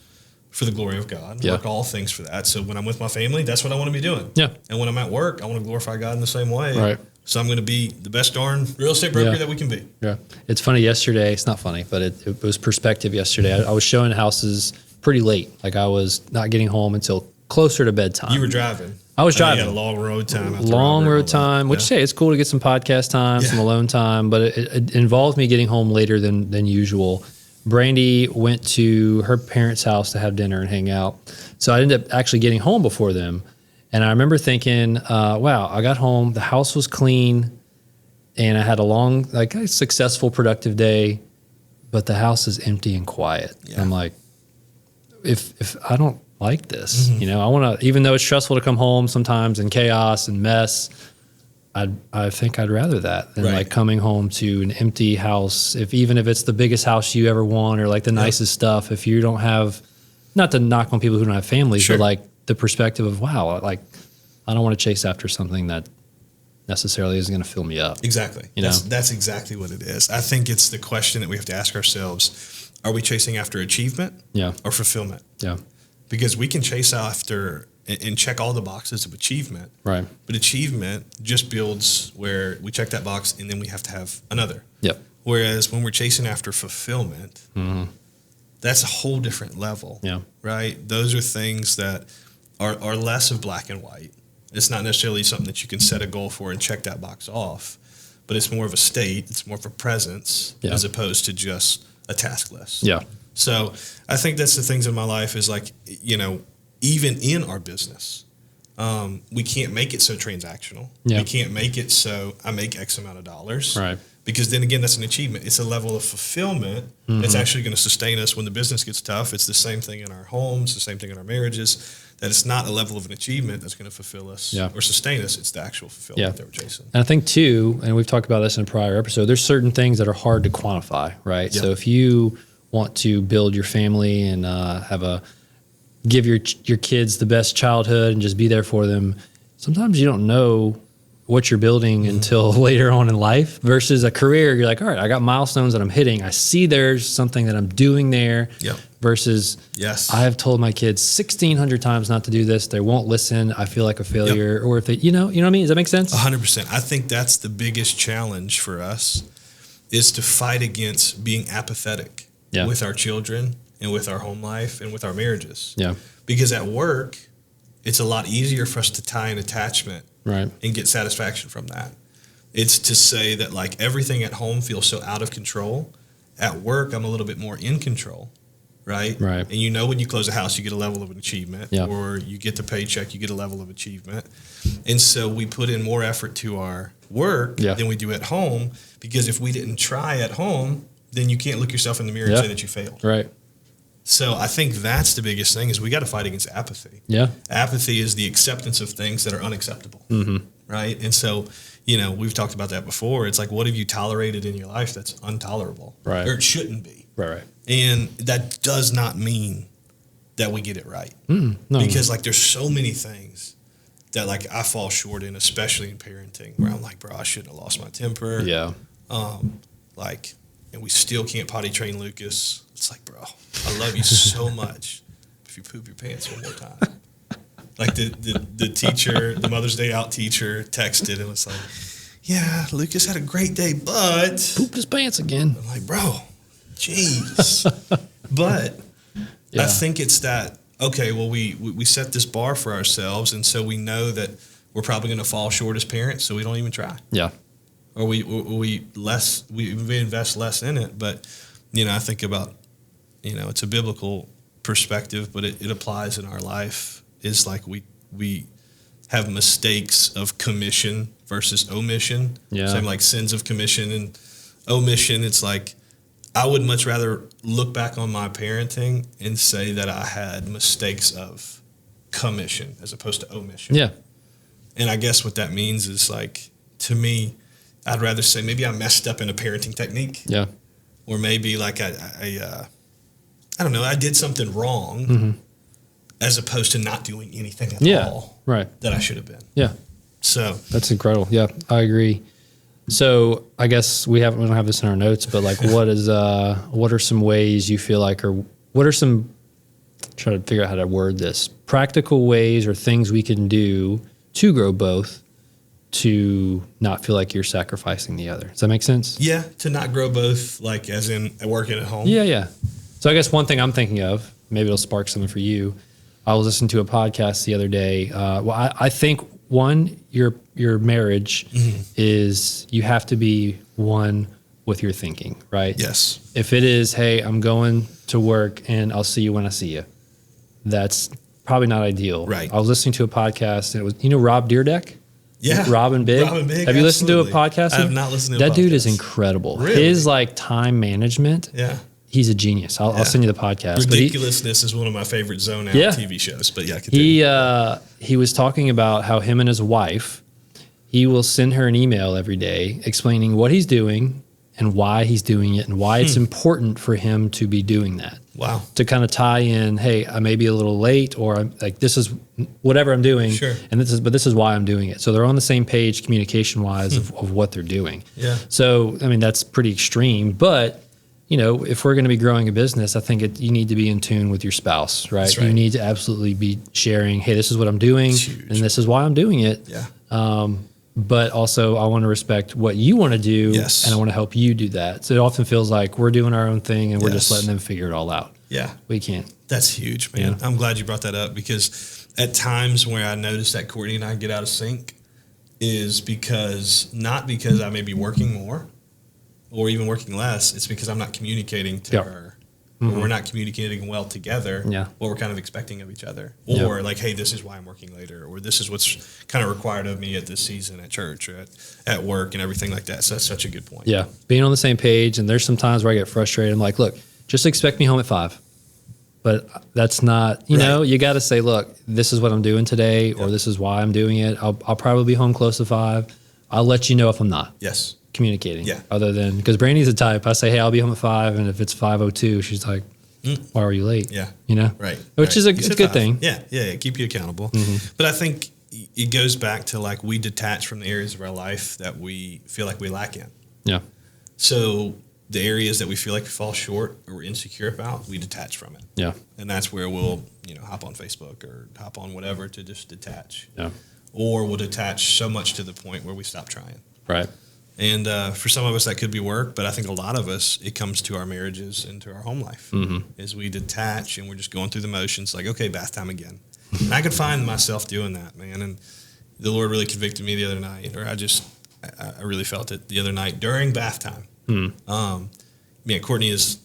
[SPEAKER 3] for the glory of God. Work all things for that. So when I'm with my family, that's what I want to be doing.
[SPEAKER 1] Yeah.
[SPEAKER 3] And when I'm at work, I want to glorify God in the same way.
[SPEAKER 1] Right.
[SPEAKER 3] So I'm going to be the best darn real estate broker that we can be.
[SPEAKER 1] Yeah. It's funny yesterday. It's not funny, but it was perspective yesterday. I was showing houses pretty late. Like I was not getting home until closer to bedtime.
[SPEAKER 3] You were driving.
[SPEAKER 1] I was driving.
[SPEAKER 3] You had a long road time.
[SPEAKER 1] Long road time, which it's cool to get some podcast time, some alone time, but it involved me getting home later than usual. Brandy went to her parents' house to have dinner and hang out. So I ended up actually getting home before them. And I remember thinking, wow, I got home, the house was clean, and I had a long, like a successful, productive day, but the house is empty and quiet.
[SPEAKER 3] Yeah.
[SPEAKER 1] And I'm like, if I don't like this, I want to, even though it's stressful to come home sometimes in chaos and mess, I think I'd rather that than like coming home to an empty house. Even if it's the biggest house you ever want or like the nicest stuff, if you don't have, not to knock on people who don't have families, but like the perspective of, wow, like I don't want to chase after something that necessarily isn't going to fill me up.
[SPEAKER 3] Exactly. That's exactly what it is. I think it's the question that we have to ask ourselves. Are we chasing after achievement or fulfillment?
[SPEAKER 1] Yeah.
[SPEAKER 3] Because we can chase after and check all the boxes of achievement. Right. But achievement just builds where we check that box and then we have to have another. Yep. Whereas when we're chasing after fulfillment, that's a whole different level. Yeah. Right. Those are things that are less of black and white. It's not necessarily something that you can set a goal for and check that box off, but it's more of a state. It's more of a presence as opposed to just a task list. Yeah. So I think that's the things in my life is like, even in our business, we can't make it so transactional. Yeah. We can't make it so I make X amount of dollars. Right. Because then again, that's an achievement. It's a level of fulfillment that's actually going to sustain us when the business gets tough. It's the same thing in our homes, the same thing in our marriages. That it's not a level of an achievement that's going to fulfill us or sustain us. It's the actual fulfillment that we're chasing.
[SPEAKER 1] And I think too, and we've talked about this in a prior episode, there's certain things that are hard to quantify, right? Yep. So if you want to build your family and give your kids the best childhood and just be there for them, sometimes you don't know what you're building until later on in life versus a career. You're like, all right, I got milestones that I'm hitting. I see there's something that I'm doing there. Yep. versus
[SPEAKER 3] Yes.
[SPEAKER 1] I have told my kids 1,600 times not to do this. They won't listen. I feel like a failure. Or if they, you know what I mean? Does that make sense?
[SPEAKER 3] 100%. I think that's the biggest challenge for us is to fight against being apathetic
[SPEAKER 1] Yeah.
[SPEAKER 3] with our children and with our home life and with our marriages.
[SPEAKER 1] Yeah.
[SPEAKER 3] Because at work, it's a lot easier for us to tie an attachment
[SPEAKER 1] Right.
[SPEAKER 3] and get satisfaction from that. It's to say that like everything at home feels so out of control. At work, I'm a little bit more in control, right?
[SPEAKER 1] Right.
[SPEAKER 3] And you know when you close a house, you get a level of achievement,
[SPEAKER 1] Yeah.
[SPEAKER 3] or you get the paycheck, you get a level of achievement. And so we put in more effort to our work
[SPEAKER 1] Yeah.
[SPEAKER 3] than we do at home, because if we didn't try at home, then you can't look yourself in the mirror
[SPEAKER 1] Yeah.
[SPEAKER 3] and say that you failed.
[SPEAKER 1] Right.
[SPEAKER 3] So I think that's the biggest thing is we got to fight against apathy.
[SPEAKER 1] Yeah.
[SPEAKER 3] Apathy is the acceptance of things that are unacceptable, right? And so, you know, we've talked about that before. It's like, what have you tolerated in your life that's intolerable,
[SPEAKER 1] Right.
[SPEAKER 3] or it shouldn't be?
[SPEAKER 1] Right.
[SPEAKER 3] And that does not mean that we get it right,
[SPEAKER 1] No.
[SPEAKER 3] because like there's so many things that like I fall short in, especially in parenting, where I'm like, bro, I shouldn't have lost my temper.
[SPEAKER 1] Yeah.
[SPEAKER 3] Like, and we still can't potty train Lucas. It's like, bro, I love you so much. If you poop your pants one more time. Like the teacher, the Mother's Day out teacher texted and was like, yeah, Lucas had a great day, but
[SPEAKER 1] Pooped his pants again.
[SPEAKER 3] I'm like, bro, jeez. But
[SPEAKER 1] Yeah.
[SPEAKER 3] I think it's that, okay, well, we set this bar for ourselves, and so we know that we're probably going to fall short as parents, so we don't even try.
[SPEAKER 1] Yeah.
[SPEAKER 3] Or we invest less in it. But, you know, I think about, you know, it's a biblical perspective, but it applies in our life. Is like we have mistakes of commission versus omission.
[SPEAKER 1] Yeah.
[SPEAKER 3] Same like sins of commission and omission. It's like I would much rather look back on my parenting and say that I had mistakes of commission as opposed to omission.
[SPEAKER 1] Yeah.
[SPEAKER 3] And I guess what that means is like, to me, I'd rather say maybe I messed up in a parenting technique,
[SPEAKER 1] Yeah.
[SPEAKER 3] or maybe like I don't know, I did something wrong, as opposed to not doing anything at
[SPEAKER 1] Yeah.
[SPEAKER 3] all
[SPEAKER 1] Right.
[SPEAKER 3] that I should have been.
[SPEAKER 1] Yeah.
[SPEAKER 3] So
[SPEAKER 1] That's incredible. Yeah, I agree. So I guess we don't have this in our notes, but like, what are some ways you feel like, or what are some, trying to figure out how to word this, practical ways or things we can do to grow both to not feel like you're sacrificing the other? Does that make sense?
[SPEAKER 3] yeah, to not grow both, like as in working at home.
[SPEAKER 1] Yeah, yeah. So I guess one thing I'm thinking of, maybe it'll spark something for you. I was listening to a podcast the other day. I think one, your marriage is, you have to be one with your thinking, right?
[SPEAKER 3] Yes.
[SPEAKER 1] If it is, hey, I'm going to work and I'll see you when I see you, that's probably not ideal.
[SPEAKER 3] Right.
[SPEAKER 1] I was listening to a podcast and it was, Rob Deerdeck?
[SPEAKER 3] Yeah.
[SPEAKER 1] Robin Big.
[SPEAKER 3] Robin Big,
[SPEAKER 1] Have you listened to a
[SPEAKER 3] absolutely.
[SPEAKER 1] podcast?
[SPEAKER 3] I have not listened to a
[SPEAKER 1] that dude is
[SPEAKER 3] podcast.
[SPEAKER 1] incredible.
[SPEAKER 3] Really?
[SPEAKER 1] His like time management.
[SPEAKER 3] Yeah.
[SPEAKER 1] He's a genius. I'll send you the podcast. But
[SPEAKER 3] Ridiculousness is one of my favorite zone out
[SPEAKER 1] Yeah.
[SPEAKER 3] TV shows. But yeah, continue.
[SPEAKER 1] he was talking about how him and his wife, he will send her an email every day explaining what he's doing and why he's doing it and why it's important for him to be doing that.
[SPEAKER 3] Wow.
[SPEAKER 1] To kind of tie in, hey, I may be a little late, or I'm like, this is whatever I'm doing,
[SPEAKER 3] Sure.
[SPEAKER 1] and this is why I'm doing it. So they're on the same page communication wise of what they're doing.
[SPEAKER 3] Yeah.
[SPEAKER 1] So I mean that's pretty extreme, but if we're going to be growing a business, I think you need to be in tune with your spouse, right?
[SPEAKER 3] That's right.
[SPEAKER 1] You need to absolutely be sharing, hey, this is what I'm doing,
[SPEAKER 3] It's huge.
[SPEAKER 1] and this is why I'm doing it.
[SPEAKER 3] Yeah.
[SPEAKER 1] But also, I want to respect what you want to do,
[SPEAKER 3] Yes.
[SPEAKER 1] and I want to help you do that. So it often feels like we're doing our own thing, and we're just
[SPEAKER 3] Yes.
[SPEAKER 1] letting them figure it all out.
[SPEAKER 3] Yeah.
[SPEAKER 1] We can't.
[SPEAKER 3] That's huge, man.
[SPEAKER 1] Yeah.
[SPEAKER 3] I'm glad you brought that up, because at times where I notice that Courtney and I get out of sync is not because I may be working more or even working less. It's because I'm not communicating to
[SPEAKER 1] Yeah.
[SPEAKER 3] her. Or we're not communicating well together.
[SPEAKER 1] Yeah.
[SPEAKER 3] What we're kind of expecting of each other.
[SPEAKER 1] Yeah.
[SPEAKER 3] Or like, hey, this is why I'm working later. Or this is what's kind of required of me at this season at church or at work and everything like that. So that's such a good point.
[SPEAKER 1] Yeah, being on the same page. And there's some times where I get frustrated. I'm like, look, just expect me home at 5. But that's not,
[SPEAKER 3] Right.
[SPEAKER 1] you got to say, look, this is what I'm doing today, or this is why I'm doing it. I'll probably be home close to 5. I'll let you know if I'm not
[SPEAKER 3] Yes.
[SPEAKER 1] communicating.
[SPEAKER 3] Yeah.
[SPEAKER 1] Other than, because Brandy's the type, I say, hey, I'll be home at 5. And if it's 5:02, she's like, why were you late?
[SPEAKER 3] Yeah.
[SPEAKER 1] Which
[SPEAKER 3] Right. right.
[SPEAKER 1] is a
[SPEAKER 3] You said
[SPEAKER 1] good
[SPEAKER 3] 5.
[SPEAKER 1] thing.
[SPEAKER 3] Yeah. Keep you accountable. But I think it goes back to like we detach from the areas of our life that we feel like we lack in.
[SPEAKER 1] Yeah.
[SPEAKER 3] So the areas that we feel like we fall short or we're insecure about, we detach from it.
[SPEAKER 1] Yeah.
[SPEAKER 3] And that's where we'll, hop on Facebook or hop on whatever to just detach.
[SPEAKER 1] Yeah.
[SPEAKER 3] Or we'll detach so much to the point where we stop trying.
[SPEAKER 1] Right.
[SPEAKER 3] And for some of us, that could be work, but I think a lot of us, it comes to our marriages and to our home life. As we detach and we're just going through the motions, like, okay, bath time again. And I could find myself doing that, man. And the Lord really convicted me the other night, or I really felt it the other night during bath time. Courtney is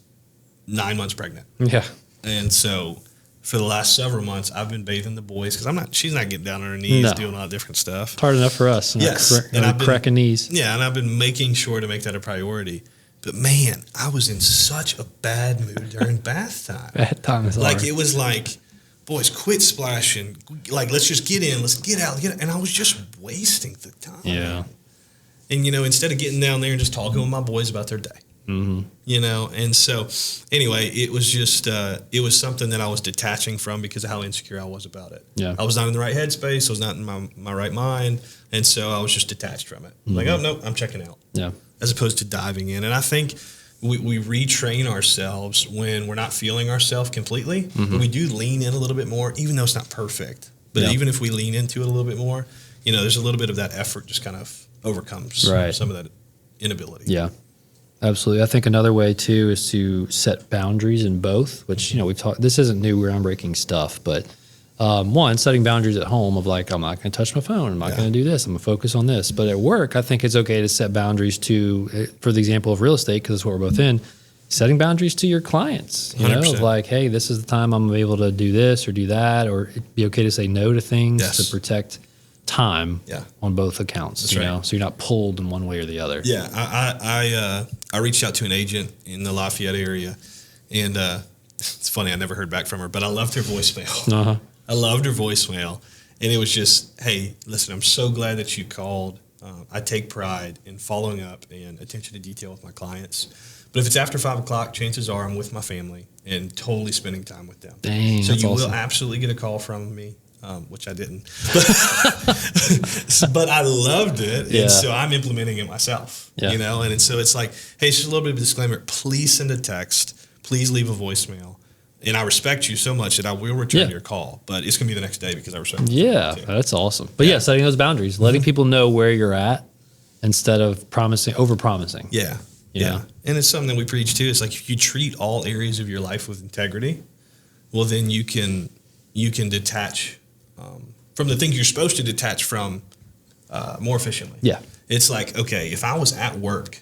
[SPEAKER 3] 9 months pregnant.
[SPEAKER 1] Yeah.
[SPEAKER 3] And so for the last several months, I've been bathing the boys because she's not getting down on her knees doing all that different stuff.
[SPEAKER 1] It's hard enough for us.
[SPEAKER 3] Yes.
[SPEAKER 1] And I've cracking knees.
[SPEAKER 3] Yeah, and I've been making sure to make that a priority. But man, I was in such a bad mood during bath time.
[SPEAKER 1] Bad time is
[SPEAKER 3] Like
[SPEAKER 1] hard.
[SPEAKER 3] it was like, boys, quit splashing. Like, let's just get in. Let's get out. And I was just wasting the time.
[SPEAKER 1] Yeah.
[SPEAKER 3] And, instead of getting down there and just talking with my boys about their day. And so anyway, it was just, it was something that I was detaching from because of how insecure I was about it.
[SPEAKER 1] Yeah.
[SPEAKER 3] I was not in the right headspace. I was not in my right mind. And so I was just detached from it. Like, oh, no, I'm checking out.
[SPEAKER 1] Yeah.
[SPEAKER 3] As opposed to diving in. And I think we retrain ourselves when we're not feeling ourselves completely, but we do lean in a little bit more, even though it's not perfect. But even if we lean into it a little bit more, there's a little bit of that effort just kind of overcomes some of that inability.
[SPEAKER 1] Yeah. Absolutely. I think another way too is to set boundaries in both, which, we've talked, this isn't new groundbreaking stuff, but one, setting boundaries at home of like, I'm not going to touch my phone. I'm not going to do this. I'm going to focus on this. But at work, I think it's okay to set boundaries for the example of real estate, because it's what we're both in, setting boundaries to your clients, of like, hey, this is the time I'm able to do this or do that, or it'd be okay to say no to things to protect time on both accounts,
[SPEAKER 3] That's right.
[SPEAKER 1] so you're not pulled in one way or the other.
[SPEAKER 3] Yeah, I reached out to an agent in the Lafayette area, and it's funny, I never heard back from her, but I loved her voicemail. I loved her voicemail, and it was just, hey, listen, I'm so glad that you called. I take pride in following up and attention to detail with my clients. But if it's after 5 o'clock, chances are I'm with my family and totally spending time with them.
[SPEAKER 1] Dang,
[SPEAKER 3] so
[SPEAKER 1] that's
[SPEAKER 3] you
[SPEAKER 1] awesome.
[SPEAKER 3] will absolutely get a call from me. Which I didn't, but I loved it, and so I'm implementing it myself. And so it's like, hey, it's just a little bit of a disclaimer. Please send a text. Please leave a voicemail. And I respect you so much that I will return your call, but it's gonna be the next day because I respect you.
[SPEAKER 1] Yeah, that's awesome. But setting those boundaries, letting people know where you're at instead of over-promising.
[SPEAKER 3] Yeah. And it's something that we preach too. It's like if you treat all areas of your life with integrity, well, then you can detach from the things you're supposed to detach from more efficiently.
[SPEAKER 1] Yeah.
[SPEAKER 3] It's like, okay, if I was at work,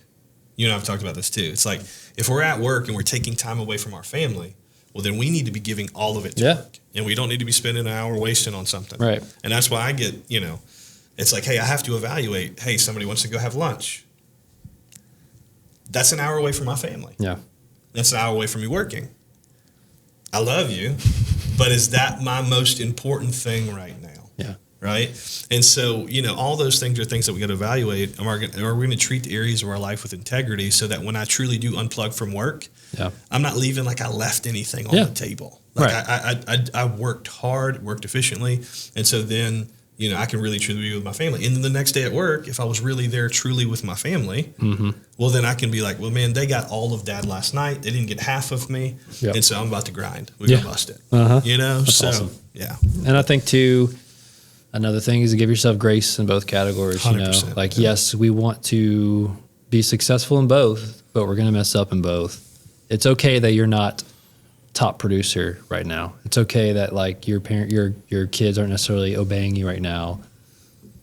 [SPEAKER 3] you and I have talked about this too. It's like if we're at work and we're taking time away from our family, well, then we need to be giving all of it to work. And we don't need to be spending an hour wasting on something.
[SPEAKER 1] Right.
[SPEAKER 3] And that's why I get, it's like, hey, I have to evaluate, hey, somebody wants to go have lunch. That's an hour away from my family.
[SPEAKER 1] Yeah.
[SPEAKER 3] That's an hour away from me working. I love you, but is that my most important thing right now?
[SPEAKER 1] Yeah.
[SPEAKER 3] Right. And so, all those things are things that we got to evaluate. Are we going to treat the areas of our life with integrity so that when I truly do unplug from work, I'm not leaving like I left anything on the table. Like I worked hard, worked efficiently. And so then, I can really truly be with my family. And then the next day at work, if I was really there truly with my family, well, then I can be like, well, man, they got all of Dad last night. They didn't get half of me. And so I'm about to grind. We're going to bust it.
[SPEAKER 1] That's
[SPEAKER 3] so,
[SPEAKER 1] awesome.
[SPEAKER 3] Yeah.
[SPEAKER 1] And I think too, another thing is to give yourself grace in both categories.
[SPEAKER 3] 100%,
[SPEAKER 1] Like, yes, we want to be successful in both, but we're going to mess up in both. It's okay that you're not top producer right now. It's okay that like your kids aren't necessarily obeying you right now.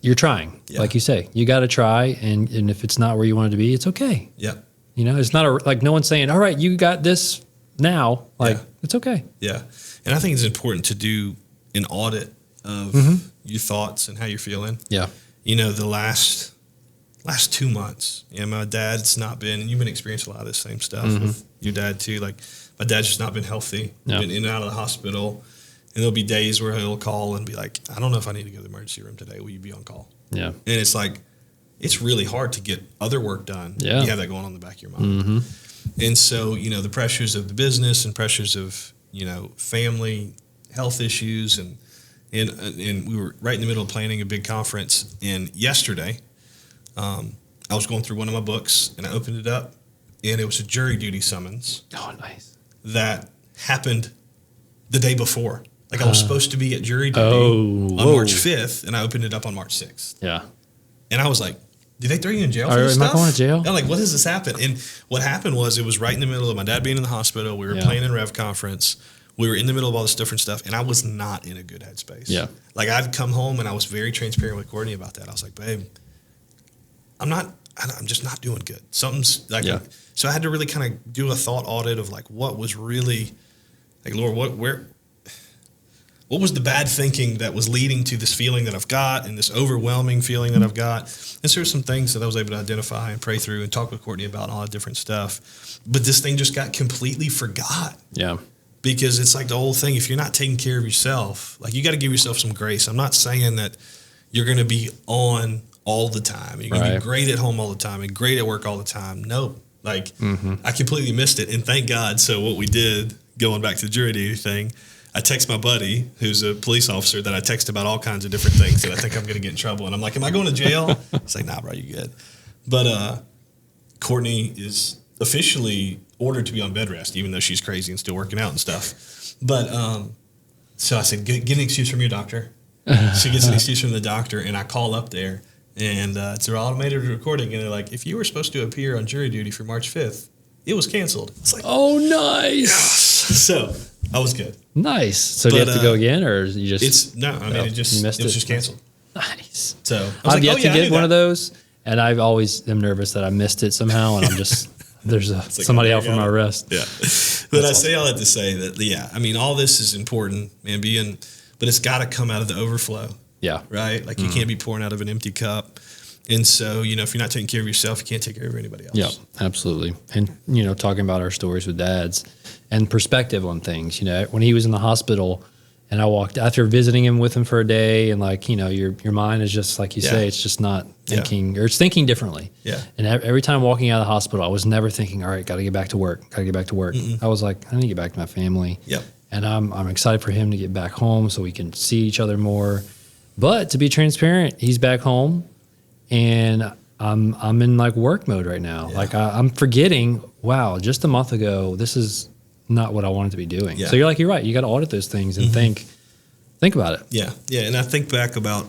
[SPEAKER 1] You're trying, like you say. You got to try, and if it's not where you want it to be, it's okay.
[SPEAKER 3] Yeah.
[SPEAKER 1] It's not like no one's saying, "All right, you got this now." Like it's okay.
[SPEAKER 3] Yeah, and I think it's important to do an audit of your thoughts and how you're feeling.
[SPEAKER 1] Yeah.
[SPEAKER 3] The last 2 months, my dad's not been, and you've been experiencing a lot of this same stuff with your dad too. Like my dad's just not been healthy, been in and out of the hospital. And there'll be days where he'll call and be like, I don't know if I need to go to the emergency room today. Will you be on call? Yeah. And it's like, it's really hard to get other work done. Yeah. You have that going on in the back of your mind. And so, the pressures of the business and pressures of, family health issues and we were right in the middle of planning a big conference. And yesterday, I was going through one of my books and I opened it up and it was a jury duty summons
[SPEAKER 1] Oh, nice.
[SPEAKER 3] that happened the day before. Like I was supposed to be at jury duty
[SPEAKER 1] Oh,
[SPEAKER 3] on
[SPEAKER 1] whoa.
[SPEAKER 3] March 5th, and I opened it up on March 6th.
[SPEAKER 1] Yeah.
[SPEAKER 3] And I was like, did they throw you in jail for
[SPEAKER 1] Am
[SPEAKER 3] this
[SPEAKER 1] I
[SPEAKER 3] stuff?
[SPEAKER 1] going to jail?
[SPEAKER 3] I'm like, what does this happen? And what happened was it was right in the middle of my dad being in the hospital. We were
[SPEAKER 1] Yeah.
[SPEAKER 3] playing in Rev Conference. We were in the middle of all this different stuff, and I was not in a good headspace.
[SPEAKER 1] Yeah.
[SPEAKER 3] Like I'd come home, and I was very transparent with Courtney about that. I was like, babe, I'm just not doing good. Something's like,
[SPEAKER 1] Yeah.
[SPEAKER 3] so I had to really kind of do a thought audit of like, what was really like, Lord, what was the bad thinking that was leading to this feeling that I've got and this overwhelming feeling that I've got? And so there's some things that I was able to identify and pray through and talk with Courtney about and all that different stuff. But this thing just got completely forgot
[SPEAKER 1] Yeah.
[SPEAKER 3] because it's like the whole thing. If you're not taking care of yourself, like you got to give yourself some grace. I'm not saying that you're going to be on all the time. You're going to
[SPEAKER 1] Right.
[SPEAKER 3] be great at home all the time and great at work all the time. No, like I completely missed it. And thank God. So what we did, going back to the jury duty thing, I text my buddy who's a police officer that I text about all kinds of different things that I think I'm going to get in trouble. And I'm like, am I going to jail? It's like, nah, bro, you good. But Courtney is officially ordered to be on bed rest, even though she's crazy and still working out and stuff. But so I said, get an excuse from your doctor. She gets an excuse from the doctor, and I call up there, and it's an automated recording, and they're like, if you were supposed to appear on jury duty for March 5th, it was canceled. It's like,
[SPEAKER 1] Oh, nice.
[SPEAKER 3] so I was good.
[SPEAKER 1] Nice. So do you
[SPEAKER 3] But,
[SPEAKER 1] have to go again, or you just?
[SPEAKER 3] It's no, I mean,
[SPEAKER 1] Oh,
[SPEAKER 3] it just
[SPEAKER 1] you
[SPEAKER 3] it
[SPEAKER 1] missed
[SPEAKER 3] was
[SPEAKER 1] it?
[SPEAKER 3] just canceled.
[SPEAKER 1] nice.
[SPEAKER 3] So I was
[SPEAKER 1] I've
[SPEAKER 3] like,
[SPEAKER 1] yet
[SPEAKER 3] oh, yeah,
[SPEAKER 1] to
[SPEAKER 3] I
[SPEAKER 1] get
[SPEAKER 3] knew
[SPEAKER 1] one
[SPEAKER 3] that.
[SPEAKER 1] of those, and I always am nervous that I missed it somehow, and I'm just there's
[SPEAKER 3] like,
[SPEAKER 1] somebody
[SPEAKER 3] oh,
[SPEAKER 1] out
[SPEAKER 3] there
[SPEAKER 1] for
[SPEAKER 3] you
[SPEAKER 1] my
[SPEAKER 3] go.
[SPEAKER 1] rest.
[SPEAKER 3] Yeah. But I say all that to say that, yeah, I mean, all this is important, man, but it's got to come out of the overflow,
[SPEAKER 1] Yeah.
[SPEAKER 3] right? Like you can't be pouring out of an empty cup. And so, if you're not taking care of yourself, you can't take care of anybody else.
[SPEAKER 1] Yeah, absolutely. And, talking about our stories with dads and perspective on things, when he was in the hospital and I walked after visiting him with him for a day and your mind is just like you
[SPEAKER 3] Yeah.
[SPEAKER 1] say, it's just not
[SPEAKER 3] Yeah.
[SPEAKER 1] thinking or it's thinking differently.
[SPEAKER 3] Yeah.
[SPEAKER 1] And every time walking out of the hospital, I was never thinking, all right, got to get back to work. I was like, I need to get back to my family.
[SPEAKER 3] Yep.
[SPEAKER 1] And I'm excited for him to get back home so we can see each other more. But to be transparent, he's back home. And I'm in like work mode right now.
[SPEAKER 3] Yeah.
[SPEAKER 1] Like I'm forgetting, wow, just a month ago, this is not what I wanted to be doing.
[SPEAKER 3] Yeah.
[SPEAKER 1] So you're right. You got to audit those things and think about it.
[SPEAKER 3] Yeah. Yeah. And I think back about,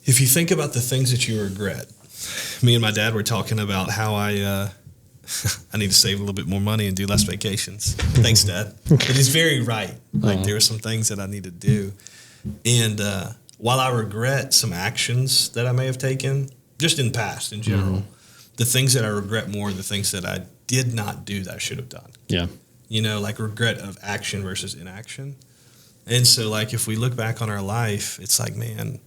[SPEAKER 3] if you think about the things that you regret, me and my dad were talking about how I need to save a little bit more money and do less vacations. Thanks, Dad. But he's very right. Like there are some things that I need to do. And while I regret some actions that I may have taken, just in the past in general, the things that I regret more are the things that I did not do that I should have done.
[SPEAKER 1] Yeah.
[SPEAKER 3] Like regret of action versus inaction. And so, like, if we look back on our life, it's like, man,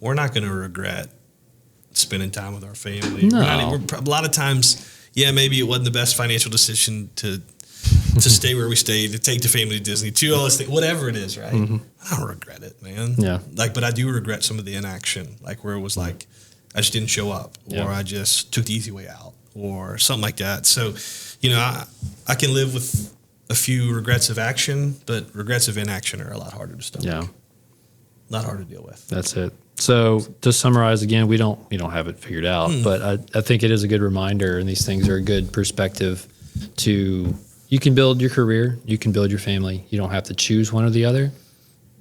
[SPEAKER 3] we're not going to regret spending time with our family.
[SPEAKER 1] No.
[SPEAKER 3] A lot of times, yeah, maybe it wasn't the best financial decision to stay where we stayed, to take the family to Disney, to all this thing, whatever it is, right? I don't regret it, man.
[SPEAKER 1] Yeah.
[SPEAKER 3] Like, but I do regret some of the inaction, like where it was like, I just didn't show up, or
[SPEAKER 1] Yeah.
[SPEAKER 3] I just took the easy way out, or something like that. So, I can live with a few regrets of action, but regrets of inaction are a lot harder to stop.
[SPEAKER 1] Yeah.
[SPEAKER 3] A lot harder to deal with.
[SPEAKER 1] That's it. So to summarize again, we don't have it figured out, but I think it is a good reminder, and these things are a good perspective to, you can build your career, you can build your family. You don't have to choose one or the other,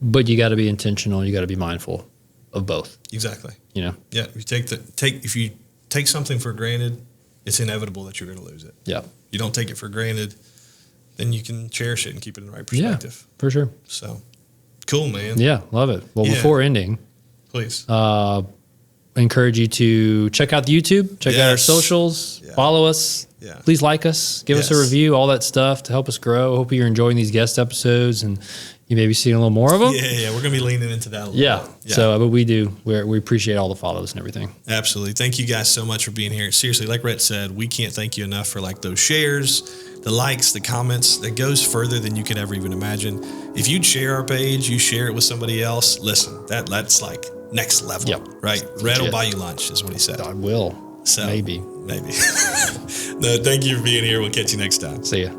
[SPEAKER 1] but you got to be intentional. You got to be mindful of both,
[SPEAKER 3] Exactly.
[SPEAKER 1] Yeah.
[SPEAKER 3] If you take something for granted, it's inevitable that you're going to lose it.
[SPEAKER 1] Yeah.
[SPEAKER 3] You don't take it for granted, then you can cherish it and keep it in the right
[SPEAKER 1] Yeah,
[SPEAKER 3] perspective.
[SPEAKER 1] for sure.
[SPEAKER 3] So, cool, man.
[SPEAKER 1] Yeah. Love it. Well,
[SPEAKER 3] Yeah.
[SPEAKER 1] before ending,
[SPEAKER 3] Please.
[SPEAKER 1] encourage you to check out the YouTube, check out our
[SPEAKER 3] Yes.
[SPEAKER 1] socials,
[SPEAKER 3] Yeah.
[SPEAKER 1] follow us.
[SPEAKER 3] Yeah.
[SPEAKER 1] Please like us, give us a
[SPEAKER 3] Yes.
[SPEAKER 1] review, all that stuff to help us grow. Hope you're enjoying these guest episodes and you may be seeing a little more of them.
[SPEAKER 3] Yeah, we're going to be leaning into that a little
[SPEAKER 1] Yeah.
[SPEAKER 3] bit.
[SPEAKER 1] So, but we appreciate all the follows and everything.
[SPEAKER 3] Absolutely. Thank you guys so much for being here. Seriously, like Rhett said, we can't thank you enough for like those shares, the likes, the comments. That goes further than you could ever even imagine. If you'd share our page, you share it with somebody else, listen, that's like next level,
[SPEAKER 1] Yep.
[SPEAKER 3] right? Rhett will
[SPEAKER 1] Legit.
[SPEAKER 3] buy you lunch is what he said.
[SPEAKER 1] I will.
[SPEAKER 3] So
[SPEAKER 1] Maybe.
[SPEAKER 3] No, thank you for being here. We'll catch you next time.
[SPEAKER 1] See ya.